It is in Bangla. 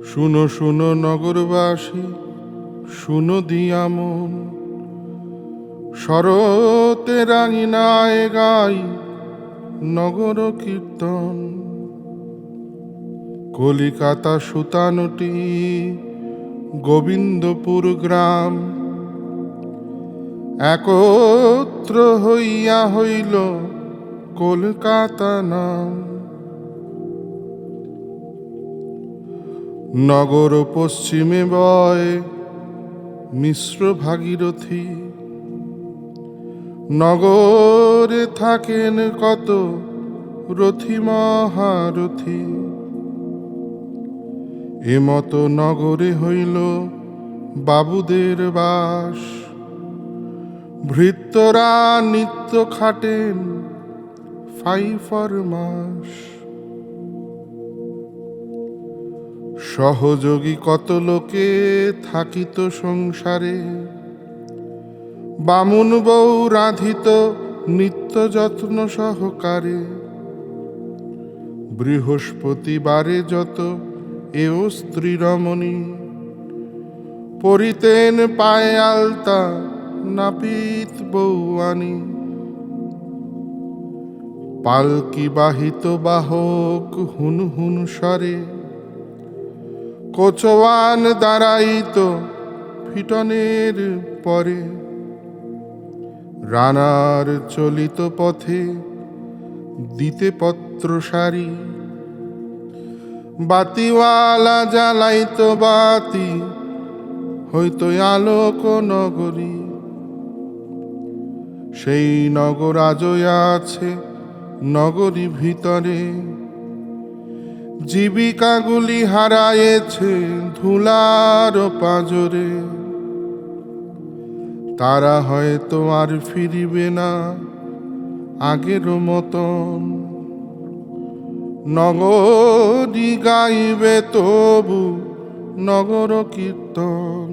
শুনো শুনো নগরবাসী, শুনো দিয়া মন, শরতে রাঙিনায় গাই নগর কীর্তন। কলিকাতা সুতানুটি গোবিন্দপুর গ্রাম, একত্র হইয়া হইল কলকাতা নাম। নগর পশ্চিমে বয় মিশ্র ভাগীরথী, নগরে থাকেন কত রথী মহারথী। এমতো নগরে হইল বাবুদের বাস, ভৃত্যরা নিত্য খাটেন 5 মাস। সহযোগী কত লোকে থাকিত সংসারে, বামুন বউ রাঁধিত নিত্য যত্ন সহকারে। বৃহস্পতিবারে যত এও স্ত্রী রমণী, পরিতেন পায়ে আলতা নাপিত বৌয়ানি। পালকি বাহিত বাহক হুন হুন স্বরে, কোচওয়ান দাঁড়াইত ফিটনের পরে। রানার চলিত পথে দিতে পত্র সারি, বাতিওয়ালা জ্বালাইত বাতি হইত আলোক নগরী। সেই নগর আজও আছে নগরী ভিতরে, জীবিকাগুলি হারায়েছে ধুলার পাঁজরে। তারা হয়তো আর ফিরিবে না আগের মতন, নগরী গাইবে তবু নগর কীর্তন।